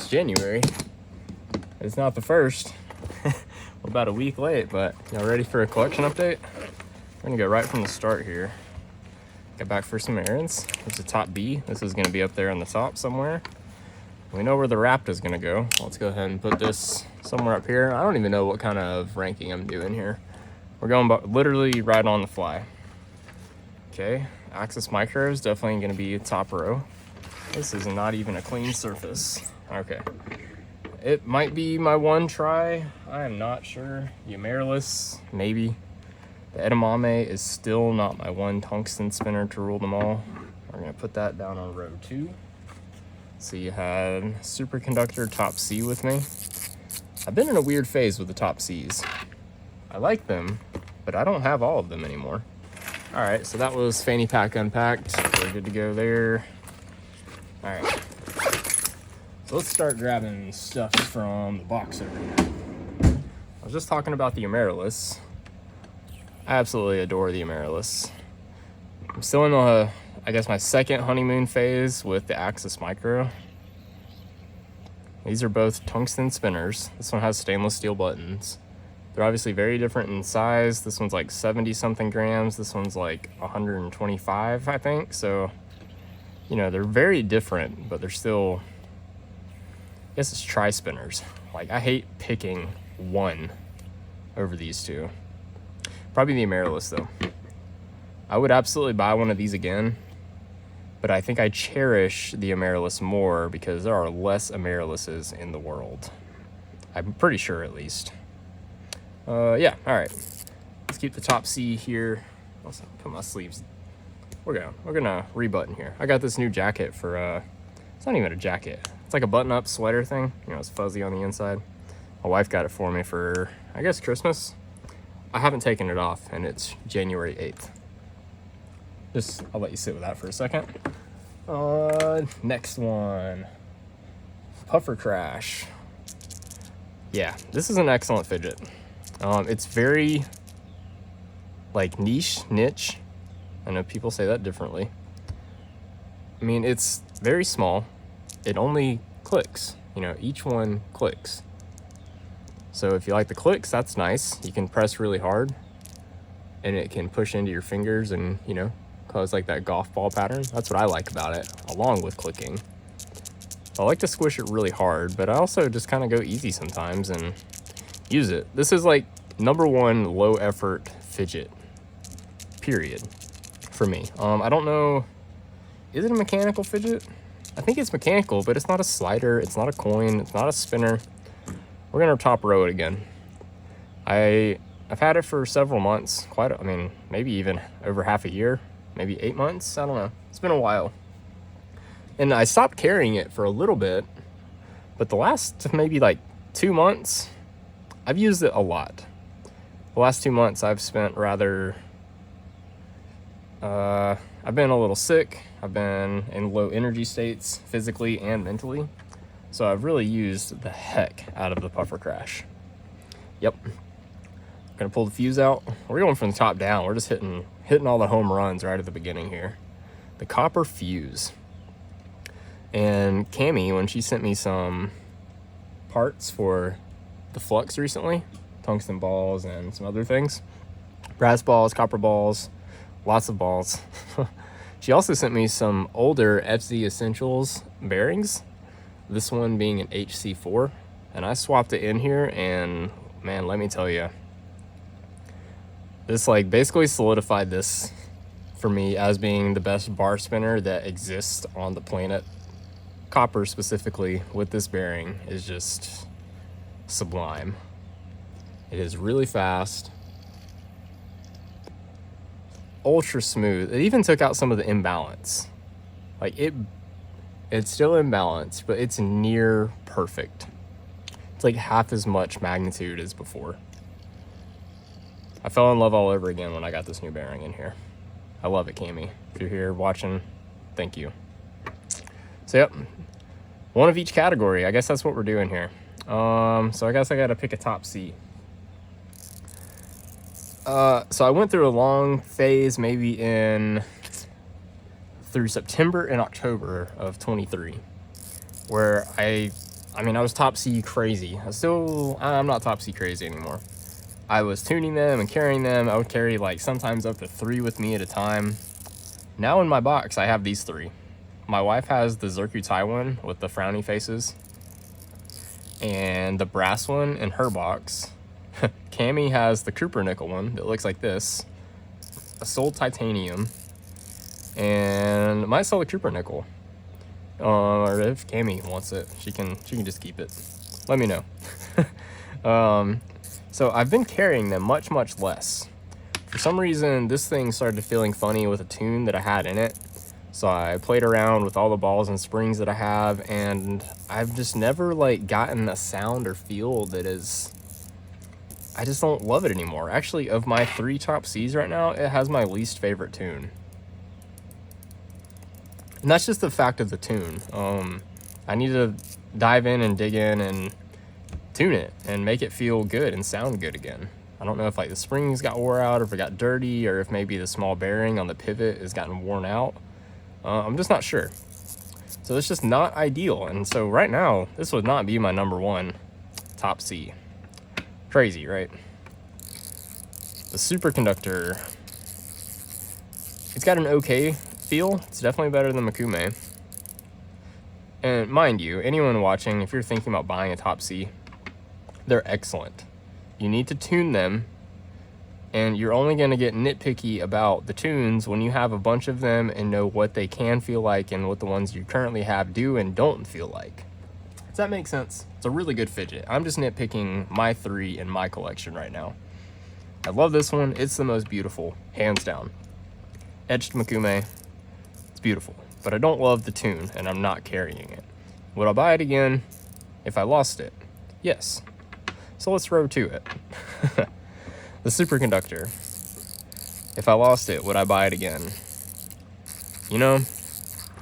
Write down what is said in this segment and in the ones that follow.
It's January. It's not the first. We're about a week late, but y'all ready for a collection update? We're gonna go right from the start here. Got back for some errands. It's a top B. This is gonna be up there on the top somewhere. We know where the Raptor is gonna go. Let's go ahead and put this somewhere up here. I don't even know what kind of ranking I'm doing here. We're going literally right on the fly. Okay, Axis Micro is definitely gonna be top row. This is not even a clean surface. Okay. It might be my one try. I am not sure. The Amaryllis, maybe. The Edamame is still not my one tungsten spinner to rule them all. We're gonna put that down on row 2. So you had Superconductor Top C with me. I've been in a weird phase with the Top Cs. I like them, but I don't have all of them anymore. All right, so that was fanny pack unpacked. We're good to go there. All right. So let's start grabbing stuff from the box over here. I was just talking about the Amaryllis. I absolutely adore the Amaryllis. I'm still in the, I guess, my second honeymoon phase with the Axis Micro. These are both tungsten spinners. This one has stainless steel buttons. They're obviously very different in size. This one's like 70 something grams. This one's like 125, I think. So, you know, they're very different, but they're still, I guess it's tri-spinners. Like, I hate picking one over these two. Probably the Amaryllis, though. I would absolutely buy one of these again, but I think I cherish the Amaryllis more because there are less Amaryllises in the world. I'm pretty sure, at least. Yeah, all right. Let's keep the Top C here. Let's put my sleeves. We're gonna rebutton here. I got this new jacket for, it's not even a jacket. It's like a button-up sweater thing. You know, it's fuzzy on the inside. My wife got it for me for, I guess, Christmas. I haven't taken it off, and it's January 8th. I'll let you sit with that for a second. Next one. Puffer Crash. Yeah, this is an excellent fidget. It's very, like, niche. I know people say that differently. I mean, it's very small. It only clicks. You know, each one clicks. So if you like the clicks, that's nice. You can press really hard, and it can push into your fingers and, you know, cause like that golf ball pattern. That's what I like about it, along with clicking. I like to squish it really hard, but I also just kind of go easy sometimes and use it. This is like #1 low effort fidget, period, for me. I don't know, is it a mechanical fidget? I think it's mechanical, but it's not a slider, it's not a coin, it's not a spinner. We're gonna top row it again. I've had it for several months, maybe even over half a year, maybe 8 months, I don't know. It's been a while. And I stopped carrying it for a little bit, but the last maybe like 2 months, I've used it a lot. The last 2 months I've spent rather, I've been a little sick. I've been in low energy states, physically and mentally. So I've really used the heck out of the Puffer Crash. Yep. Gonna pull the fuse out. We're going from the top down. We're just hitting all the home runs right at the beginning here. The copper fuse. And Cami, when she sent me some parts for the flux recently, tungsten balls and some other things, brass balls, copper balls, lots of balls. She also sent me some older FZ Essentials bearings, this one being an HC4, and I swapped it in here, and man, let me tell you, this like basically solidified this for me as being the best bar spinner that exists on the planet. Copper specifically with this bearing is just sublime. It is really fast, ultra smooth. It even took out some of the imbalance. Like it's still imbalanced, but it's near perfect. It's like half as much magnitude as before. I fell in love all over again when I got this new bearing in here. I love it, Cami. If you're here watching, thank you. So yep, one of each category. I guess that's what we're doing here. So I guess I gotta pick a Top C. So I went through a long phase, maybe through September and October of 23, where I I mean, I was top C crazy. I'm not top C crazy anymore. I was tuning them and carrying them. I would carry like sometimes up to 3 with me at a time. Now in my box, I have these 3. My wife has the Zircuitai one with the frowny faces, and the brass one in her box. Cammy has the Cooper nickel one that looks like this, a sold titanium, and might sell the Cooper nickel. Or if Cammy wants it, she can just keep it. Let me know. So I've been carrying them much less. For some reason, this thing started feeling funny with a tune that I had in it. So I played around with all the balls and springs that I have, and I've just never like gotten a sound or feel that is, I just don't love it anymore. Actually, of my 3 top C's right now, it has my least favorite tune. And that's just the fact of the tune. I need to dive in and dig in and tune it and make it feel good and sound good again. I don't know if like the springs got wore out, or if it got dirty, or if maybe the small bearing on the pivot has gotten worn out. I'm just not sure. So it's just not ideal. And so right now, this would not be my number 1 top C. Crazy, right? The superconductor. It's got an okay feel. It's definitely better than Makume. And mind you, anyone watching, if you're thinking about buying a top C, they're excellent. You need to tune them, and you're only going to get nitpicky about the tunes when you have a bunch of them and know what they can feel like and what the ones you currently have do and don't feel like. Does that make sense? It's a really good fidget. I'm just nitpicking my 3 in my collection right now. I love this one. It's the most beautiful, hands down. Etched Makume. It's beautiful, but I don't love the tune, and I'm not carrying it. Would I buy it again if I lost it? Yes. So let's row to it. The superconductor. If I lost it, would I buy it again? You know,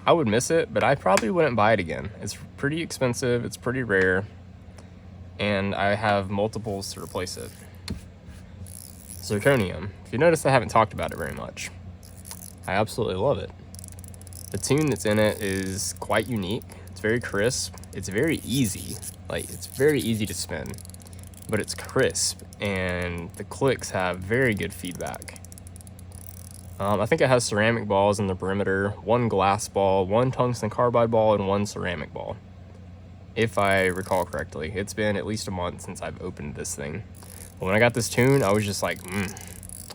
I would miss it, but I probably wouldn't buy it again. It's pretty expensive, it's pretty rare, and I have multiples to replace it. Zirconium. If you notice, I haven't talked about it very much. I absolutely love it. The tune that's in it is quite unique. It's very crisp. It's very easy. Like, it's very easy to spin, but it's crisp, and the clicks have very good feedback. I think it has ceramic balls in the perimeter, 1 glass ball, 1 tungsten carbide ball, and 1 ceramic ball, if I recall correctly. It's been at least a month since I've opened this thing. But when I got this tune, I was just like,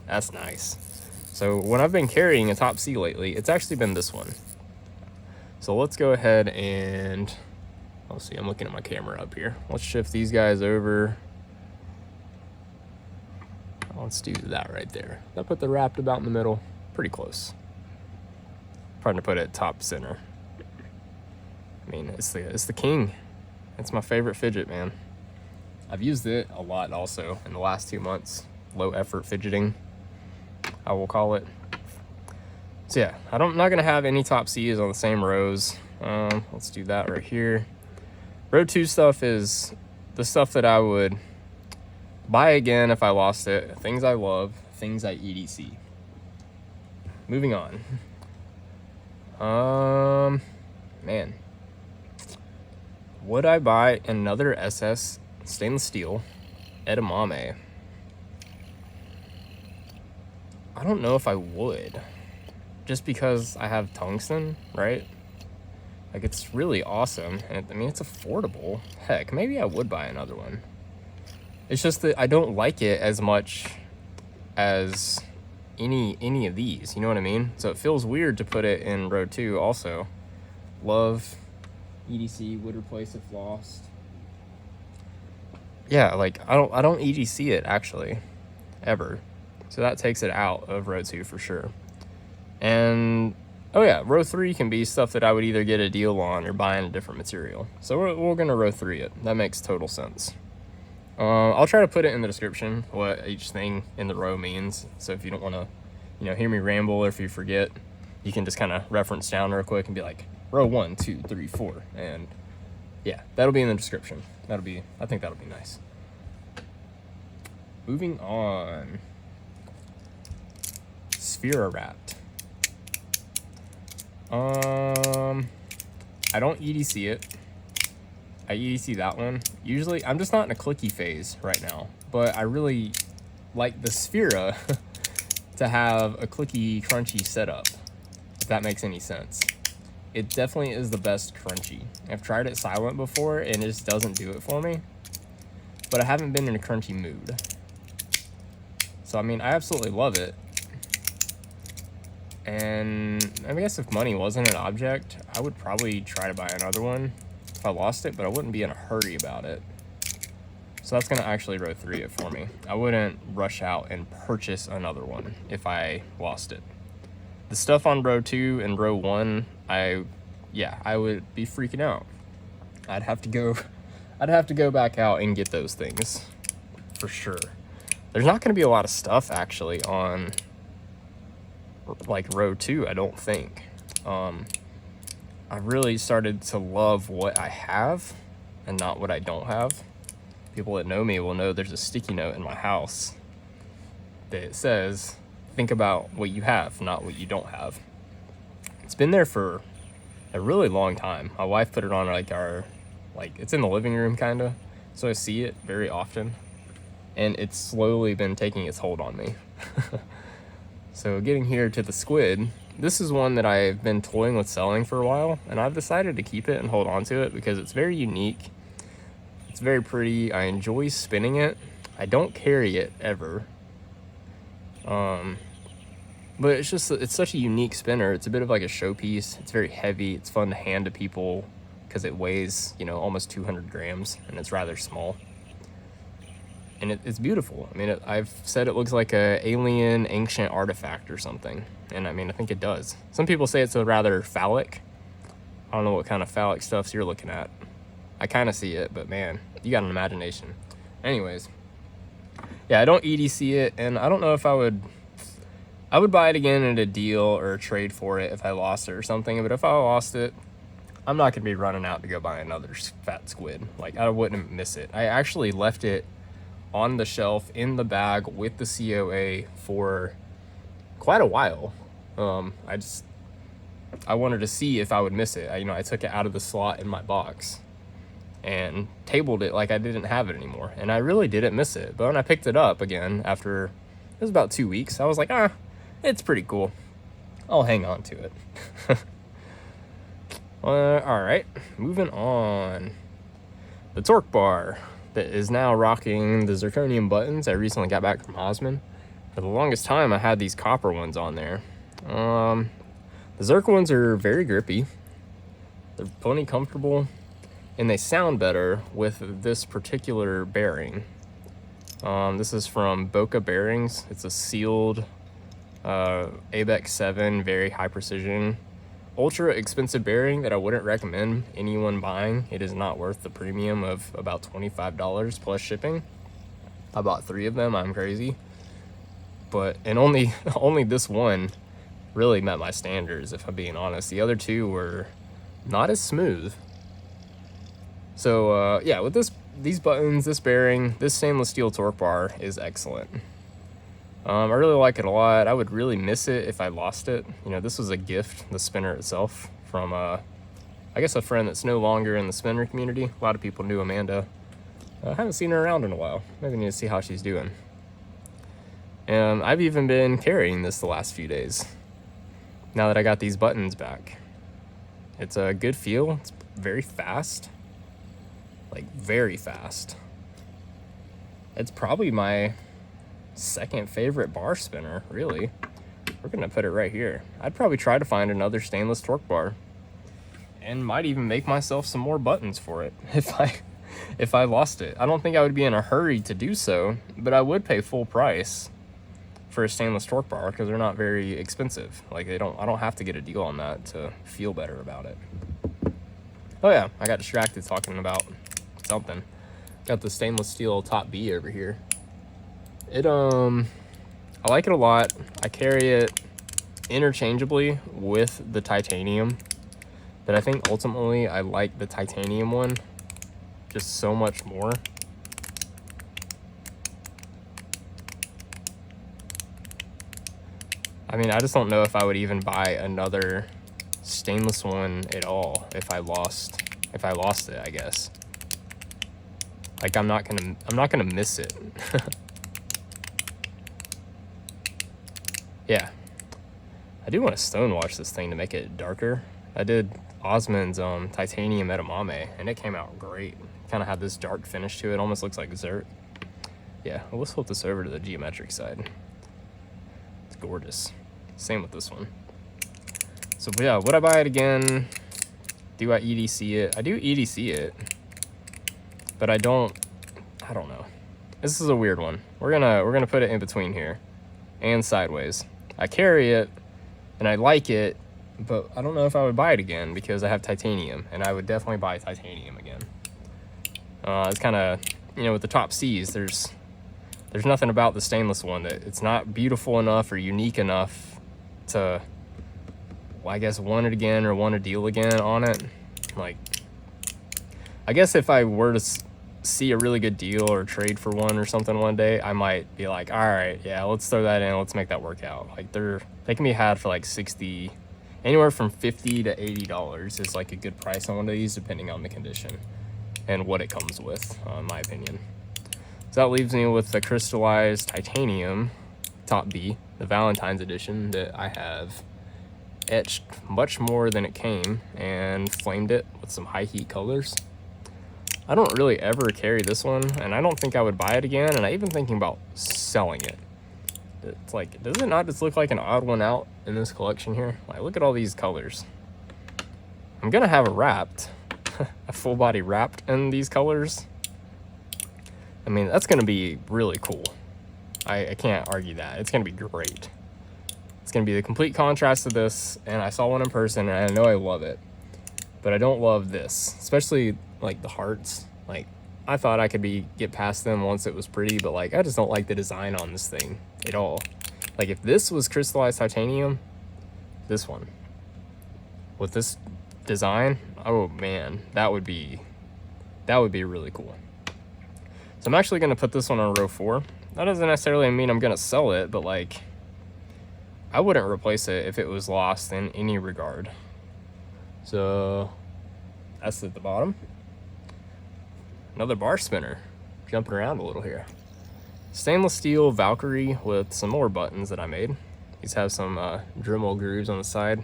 that's nice. So when I've been carrying a top C lately, it's actually been this one. So let's go ahead and, let's see, I'm looking at my camera up here. Let's shift these guys over. Let's do that right there. I put the wrapped about in the middle. Pretty close. Trying to put it top center. I mean, it's the king. It's my favorite fidget, man. I've used it a lot also in the last 2 months. Low effort fidgeting, I will call it. So yeah, I'm not gonna have any top C's on the same rows. Let's do that right here. Row 2 stuff is the stuff that I would buy again if I lost it. Things I love, things I EDC. Moving on. Man. Would I buy another SS stainless steel edamame? I don't know if I would. Just because I have tungsten, right? Like, it's really awesome. And I mean, it's affordable. Heck, maybe I would buy another one. It's just that I don't like it as much as any of these, you know what I mean? So it feels weird to put it in row 2 also. Love, EDC, would replace if lost. Yeah, like I don't EDC it actually, ever. So that takes it out of row 2 for sure. And oh yeah, row 3 can be stuff that I would either get a deal on or buy in a different material. So we're gonna row 3 it. That makes total sense. I'll try to put it in the description what each thing in the row means. So if you don't want to, hear me ramble, or if you forget, you can just kind of reference down real quick and be like, row 1, 2, 3, 4, and yeah, that'll be in the description. I think that'll be nice. Moving on. Sphera wrapped. I don't EDC it. I EDC that one. Usually, I'm just not in a clicky phase right now, but I really like the Sphera to have a clicky, crunchy setup, if that makes any sense. It definitely is the best crunchy. I've tried it silent before, and it just doesn't do it for me, but I haven't been in a crunchy mood. So, I mean, I absolutely love it. And I guess if money wasn't an object, I would probably try to buy another one if I lost it, but I wouldn't be in a hurry about it. So that's going to actually row 3 it for me. I wouldn't rush out and purchase another one if I lost it. The stuff on row 2 and row 1, I would be freaking out. I'd have to go back out and get those things for sure. There's not going to be a lot of stuff actually on like row 2, I don't think. I really started to love what I have and not what I don't have. People that know me will know there's a sticky note in my house that says, think about what you have, not what you don't have. It's been there for a really long time. My wife put it on it's in the living room kind of, so I see it very often, and it's slowly been taking its hold on me. So getting here to the squid, this is one that I've been toying with selling for a while, and I've decided to keep it and hold on to it because it's very unique. It's very pretty. I enjoy spinning it. I don't carry it ever. But it's such a unique spinner. It's a bit of like a showpiece. It's very heavy. It's fun to hand to people because it weighs, almost 200 grams, and it's rather small. And it's beautiful. I mean, I've said it looks like a alien ancient artifact or something. And I mean, I think it does. Some people say it's a rather phallic. I don't know what kind of phallic stuffs you're looking at. I kind of see it, but man, you got an imagination. Anyways, yeah, I don't EDC it, and I don't know if I would buy it again at a deal or a trade for it if I lost it or something. But if I lost it, I'm not gonna be running out to go buy another fat squid. Like, I wouldn't miss it. I actually left it on the shelf in the bag with the COA for quite a while. I wanted to see if I would miss it. I took it out of the slot in my box and tabled it like I didn't have it anymore, and I really didn't miss it. But when I picked it up again after, it was about 2 weeks, I was like, it's pretty cool, I'll hang on to it. All right, moving on. The torque bar that is now rocking the zirconium buttons. I recently got back from Osman. For the longest time, I had these copper ones on there. The Zirc ones are very grippy. They're plenty comfortable, and they sound better with this particular bearing. This is from Boca Bearings. It's a sealed ABEX 7, very high precision, ultra expensive bearing that I wouldn't recommend anyone buying. It is not worth the premium of about $25 plus shipping. I bought 3 of them. I'm crazy. And only this one really met my standards, if I'm being honest. The other 2 were not as smooth. So yeah, with these buttons, this bearing, this stainless steel torque bar is excellent. I really like it a lot. I would really miss it if I lost it. This was a gift, the spinner itself, from I guess a friend that's no longer in the spinner community. A lot of people knew Amanda. I haven't seen her around in a while. Maybe I need to see how she's doing. And I've even been carrying this the last few days, now that I got these buttons back. It's a good feel. It's very fast. Like, very fast. It's probably my second favorite bar spinner, really. We're gonna put it right here. I'd probably try to find another stainless torque bar, and might even make myself some more buttons for it if I lost it. I don't think I would be in a hurry to do so, but I would pay full price for a stainless torque bar because they're not very expensive. Like, I don't have to get a deal on that to feel better about it. Oh yeah, I got distracted talking about something. Got the stainless steel top B over here. I like it a lot. I carry it interchangeably with the titanium, but I think ultimately I like the titanium one just so much more. I mean, I just don't know if I would even buy another stainless one at all if I lost it, I guess. Like I'm not gonna miss it. Yeah, I do want to stonewash this thing to make it darker. I did Osmond's titanium edamame, and it came out great. Kind of had this dark finish to it, almost looks like dessert. Yeah, we'll flip this over to the geometric side. It's gorgeous. Same with this one. So yeah, would I buy it again? Do I EDC it? I do EDC it, but I don't know. This is a weird one. We're gonna put it in between here and sideways. I carry it and I like it, but I don't know if I would buy it again because I have titanium, and I would definitely buy titanium again. It's kind of, you know, with the top C's, there's nothing about the stainless one that it's not beautiful enough or unique enough to, well, I guess, want it again or want to deal again on it. Like, I guess if I were to see a really good deal or trade for one or something one day, I might be like, all right, yeah, let's throw that in, let's make that work out. Like they can be had for like 60, anywhere from $50 to $80 is like a good price on one of these, depending on the condition and what it comes with, in my opinion. So that leaves me with the crystallized titanium top B, the Valentine's edition, that I have etched much more than it came and flamed it with some high heat colors. I don't really ever carry this one, and I don't think I would buy it again, and I'm even thinking about selling it. It's like, does it not just look like an odd one out in this collection here? Like, look at all these colors. I'm gonna have a wrapped, a full body wrapped in these colors. I mean, that's gonna be really cool. I can't argue that. It's gonna be great. It's gonna be the complete contrast to this, and I saw one in person, and I know I love it. But I don't love this, especially like the hearts. Like, I thought I could get past them once it was pretty, but like, I just don't like the design on this thing at all. Like, if this was crystallized titanium, this one with this design, oh man, that would be really cool. So I'm actually going to put this one on row 4. That doesn't necessarily mean I'm going to sell it, but like, I wouldn't replace it if it was lost in any regard. So that's at the bottom. Another bar spinner, jumping around a little here. Stainless steel Valkyrie with some more buttons that I made. These have some Dremel grooves on the side.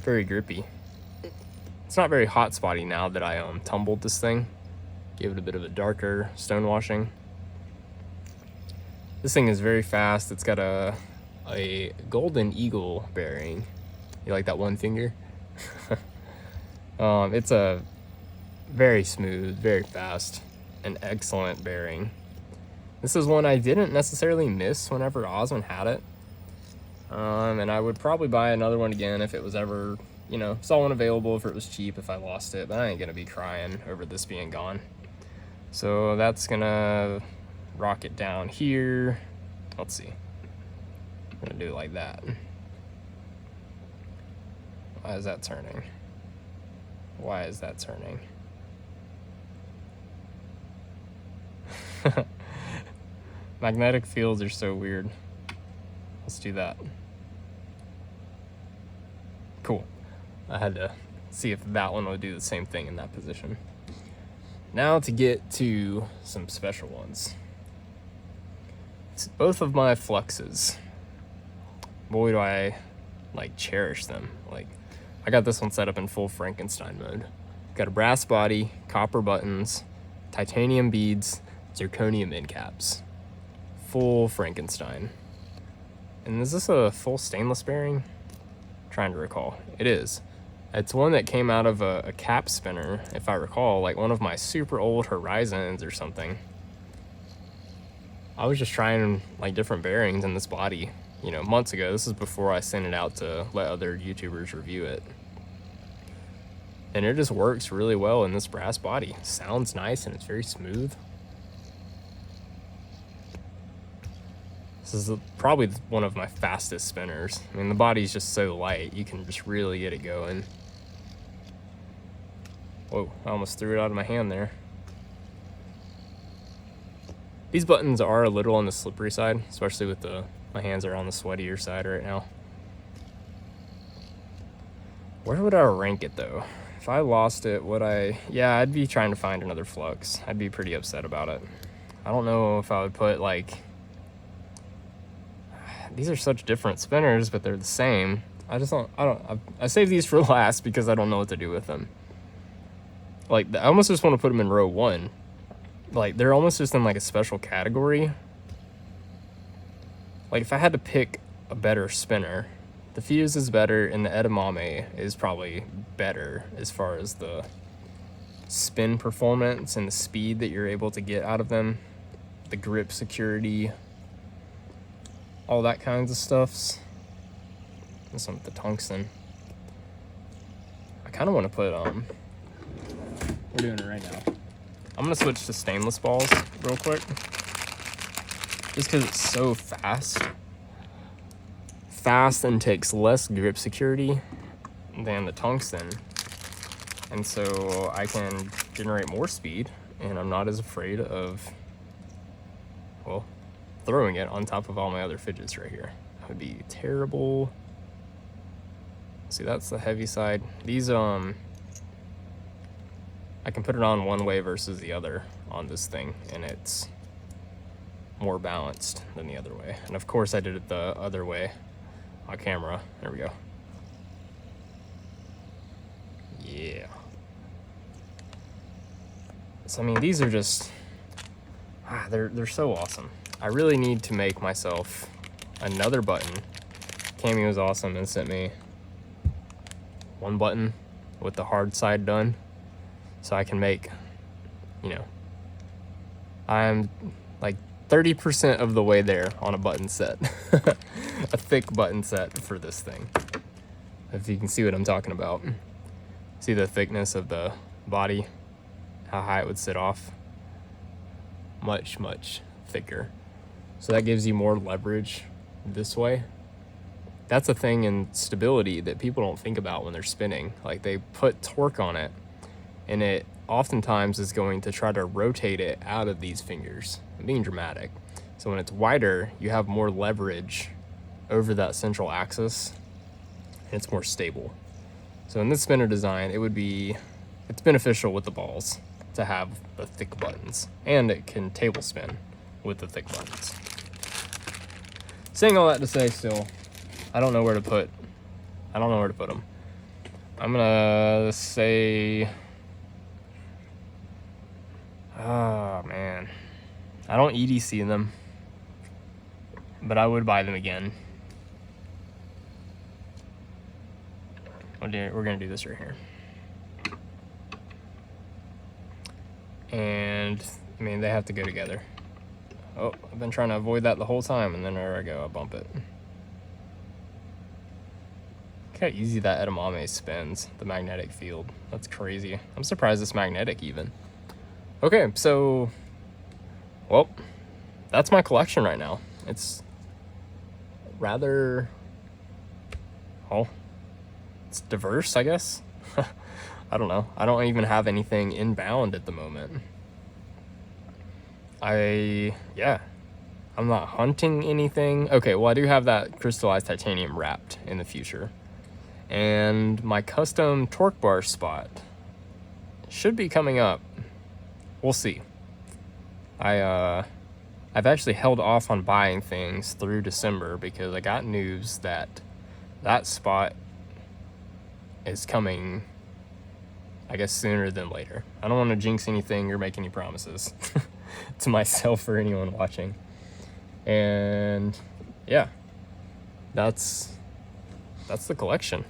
Very grippy. It's not very hot spotty now that I tumbled this thing. Gave it a bit of a darker stone washing. This thing is very fast. It's got a golden eagle bearing. You like that one finger? It's a very smooth, very fast, and excellent bearing. This is one I didn't necessarily miss whenever Osmond had it. And I would probably buy another one again if it was ever, you know, saw one available, if it was cheap, if I lost it, but I ain't gonna be crying over this being gone. So that's gonna rock it down here. Let's see. I'm gonna do it like that. Why is that turning? Why is that turning? Magnetic fields are so weird. Let's do that. Cool. I had to see if that one would do the same thing in that position. Now to get to some special ones. It's both of my fluxes. Boy, do I like cherish them. Like, I got this one set up in full Frankenstein mode. Got a brass body, copper buttons, titanium beads, zirconium end caps. Full Frankenstein. And is this a full stainless bearing? I'm trying to recall. It is. It's one that came out of a cap spinner, if I recall, like one of my super old Horizons or something. I was just trying like different bearings in this body, you know, months ago. This is before I sent it out to let other YouTubers review it. And it just works really well in this brass body. Sounds nice and it's very smooth. This is probably one of my fastest spinners. I mean, the body's just so light, you can just really get it going. Whoa, I almost threw it out of my hand there. These buttons are a little on the slippery side, especially with my hands are on the sweatier side right now. Where would I rank it though? If I lost it, yeah, I'd be trying to find another flux. I'd be pretty upset about it. I don't know if I would put like, these are such different spinners, but they're the same. I save these for last because I don't know what to do with them. Like, I almost just want to put them in row 1. Like, they're almost just in like a special category. Like, if I had to pick a better spinner, the Fuse is better and the edamame is probably better as far as the spin performance and the speed that you're able to get out of them, the grip security, all that kinds of stuffs. This one with the tungsten. I kind of want to put we're doing it right now. I'm gonna switch to stainless balls real quick, just because it's so fast and takes less grip security than the tungsten, and so I can generate more speed, and I'm not as afraid of, well, throwing it on top of all my other fidgets right here. That would be terrible. See, that's the heavy side. These I can put it on one way versus the other on this thing, and it's more balanced than the other way. And of course I did it the other way on camera. There we go. Yeah. So I mean, these are just, they're so awesome. I really need to make myself another button. Cammy was awesome and sent me one button with the hard side done, so I can make, you know, I'm like 30% of the way there on a button set. A thick button set for this thing, if you can see what I'm talking about. See the thickness of the body, how high it would sit off. Much thicker, so that gives you more leverage this way. That's a thing in stability that people don't think about when they're spinning. Like, they put torque on it, and it oftentimes is going to try to rotate it out of these fingers. I'm being dramatic. So when it's wider, you have more leverage over that central axis, and it's more stable. So in this spinner design, it's beneficial with the balls to have the thick buttons, and it can table spin with the thick buttons. Saying all that to say, still, I don't know where to put them. I'm gonna say, oh man, I don't EDC them, but I would buy them again. We're gonna do this right here. And I mean, they have to go together. Oh, I've been trying to avoid that the whole time, and then there I go, I bump it. Look how easy that edamame spins, the magnetic field. That's crazy. I'm surprised it's magnetic even. Okay, so, well, that's my collection right now. It's rather, well, it's diverse, I guess. I don't know. I don't even have anything inbound at the moment. I'm not hunting anything. Okay, well, I do have that crystallized titanium wrapped in the future. And my custom torque bar spot should be coming up. We'll see. I've actually held off on buying things through December because I got news that spot is coming, I guess, sooner than later. I don't want to jinx anything or make any promises to myself or anyone watching. And yeah, that's the collection.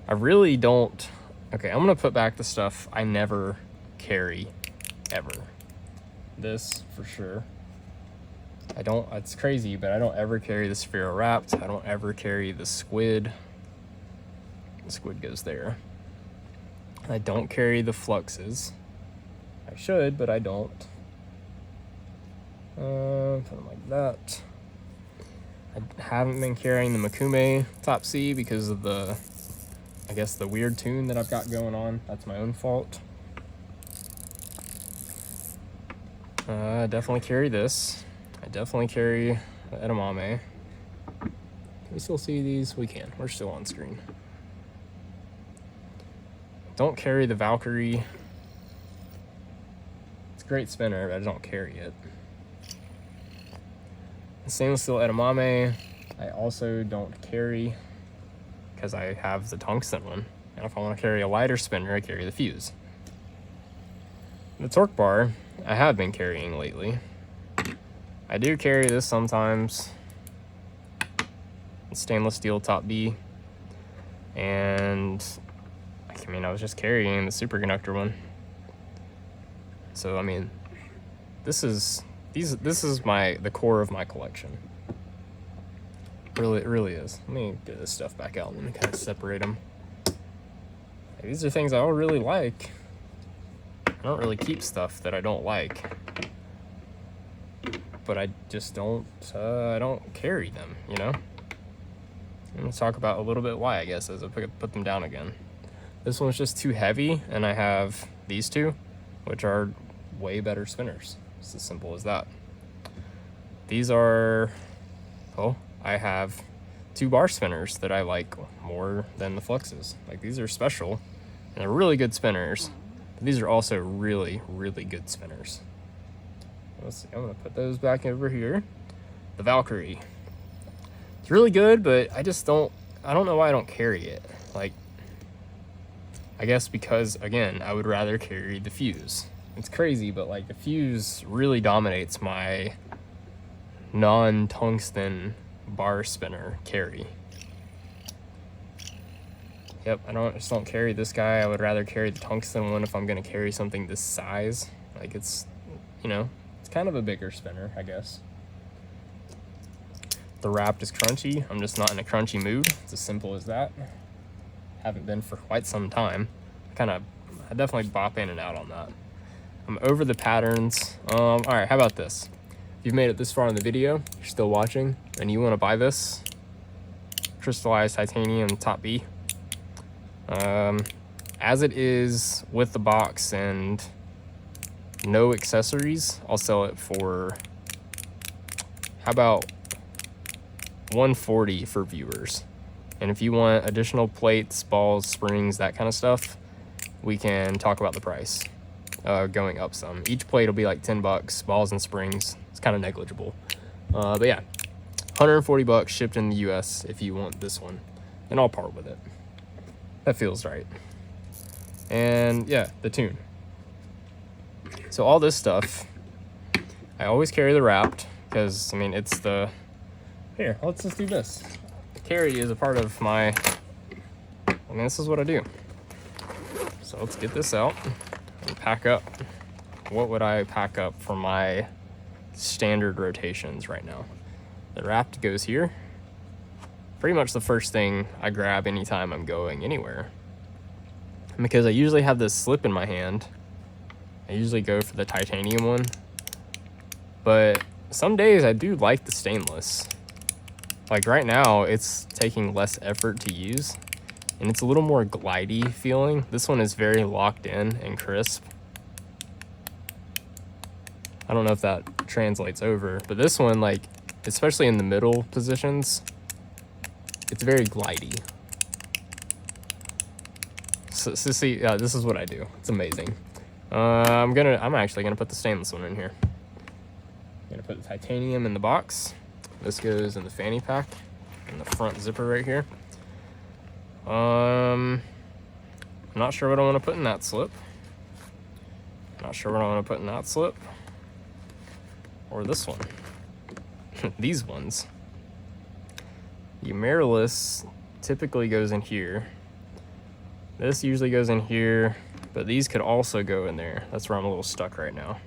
I really don't. Okay, I'm gonna put back the stuff I never carry ever. This for sure. It's crazy, but I don't ever carry the Sphero Wrapped. I don't ever carry the squid. The squid goes there. I don't carry the fluxes. I should, but I don't. Put them like that. I haven't been carrying the Makume Top C because of the weird tune that I've got going on. That's my own fault. I definitely carry this. I definitely carry the edamame. Can we still see these? We can. We're still on screen. don't carry the Valkyrie. It's a great spinner, but I don't carry it. The stainless steel edamame, I also don't carry because I have the tungsten one. And if I want to carry a lighter spinner, I carry the fuse. The torque bar, I have been carrying lately. I do carry this sometimes. Stainless steel top B. And I mean, I was just carrying the superconductor one. So I mean, this is the core of my collection. It really is. Let me get this stuff back out. Let me kind of separate them. These are things I all really like. I don't really keep stuff that I don't like, but I just don't. I don't carry them. You know. I'm gonna talk about a little bit why, I guess, as I put them down again. This one's just too heavy, and I have these two, which are way better spinners. It's as simple as that. These are, well, I have 2 bar spinners that I like more than the Fluxes. Like, these are special, and they're really good spinners. But these are also really, really good spinners. Let's see, I'm gonna put those back over here. The Valkyrie. It's really good, but I don't know why I don't carry it. Like, I guess because, again, I would rather carry the fuse. It's crazy, but like the fuse really dominates my non-tungsten bar spinner carry. Yep, I just don't carry this guy. I would rather carry the tungsten one if I'm gonna carry something this size. Like, it's, you know, it's kind of a bigger spinner, I guess. The wrap is crunchy. I'm just not in a crunchy mood. It's as simple as that. Haven't been for quite some time. I definitely bop in and out on that. I'm over the patterns. All right, how about this? If you've made it this far in the video, you're still watching, and you want to buy this crystallized titanium top B, as it is with the box and no accessories, I'll sell it for, how about $140 for viewers. And if you want additional plates, balls, springs, that kind of stuff, we can talk about the price going up some. Each plate will be like $10, balls and springs. It's kind of negligible. But yeah, $140 shipped in the US if you want this one. And I'll part with it. That feels right. And yeah, the tune. So all this stuff, I always carry the wrapped because, I mean, it's the... Here, let's just do this. Carry is a part of my, I mean, this is what I do. So let's get this out and pack up. What would I pack up for my standard rotations right now? The wrapped goes here. Pretty much the first thing I grab anytime I'm going anywhere. And because I usually have this slip in my hand, I usually go for the titanium one. But some days I do like the stainless. Like right now, it's taking less effort to use, and it's a little more glidey feeling. This one is very locked in and crisp. I don't know if that translates over, but this one, like, especially in the middle positions, it's very glidey. So see, this is what I do. It's amazing. I'm actually gonna put the stainless one in here. I'm gonna put the titanium in the box. This goes in the fanny pack in the front zipper right here. I'm not sure what I want to put in that slip. Not sure what I want to put in that slip. Or this one. These ones. The mirrorless typically goes in here. This usually goes in here, but these could also go in there. That's where I'm a little stuck right now.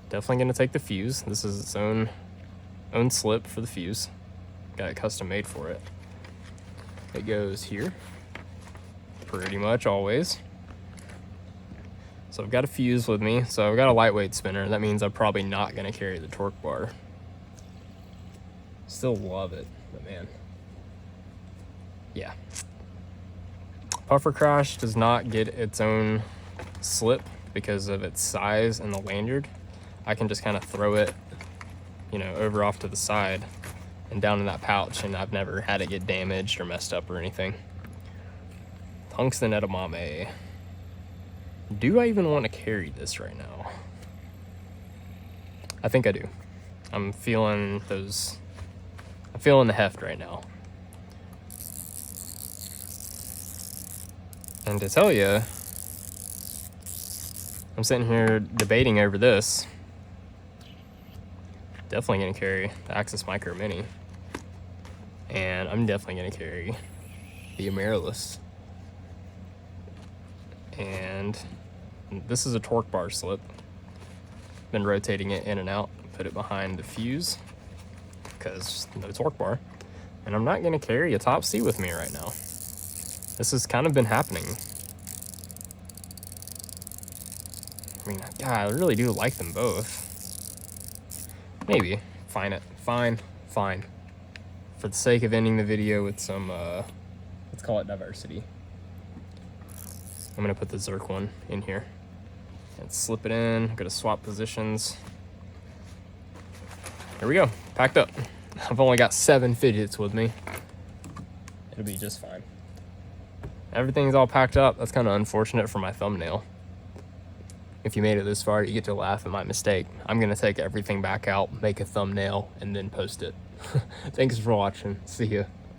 Definitely gonna take the fuse. This is its own slip for the fuse. Got it custom made for it. It goes here, pretty much always. So I've got a fuse with me. So I've got a lightweight spinner. That means I'm probably not gonna carry the torque bar. Still love it, but man. Yeah. Puffer Crash does not get its own slip because of its size and the lanyard. I can just kind of throw it, you know, over off to the side and down in that pouch, and I've never had it get damaged or messed up or anything. tungsten edamame. Do I even want to carry this right now? I think I do. I'm feeling the heft right now. And to tell you, I'm sitting here debating over this. Definitely gonna carry the Axis Micro Mini. And I'm definitely gonna carry the Amaryllis. And this is a torque bar slip. Been rotating it in and out, put it behind the fuse, because no torque bar. And I'm not gonna carry a top C with me right now. This has kind of been happening. I mean, God, I really do like them both. Maybe. Fine. For the sake of ending the video with some, let's call it diversity. I'm gonna put the Zerk one in here and slip it in. I'm gonna swap positions. Here we go, packed up. I've only got 7 fidgets with me. It'll be just fine. Everything's all packed up. That's kind of unfortunate for my thumbnail. If you made it this far, you get to laugh at my mistake. I'm gonna take everything back out, make a thumbnail, and then post it. Thanks for watching. See ya.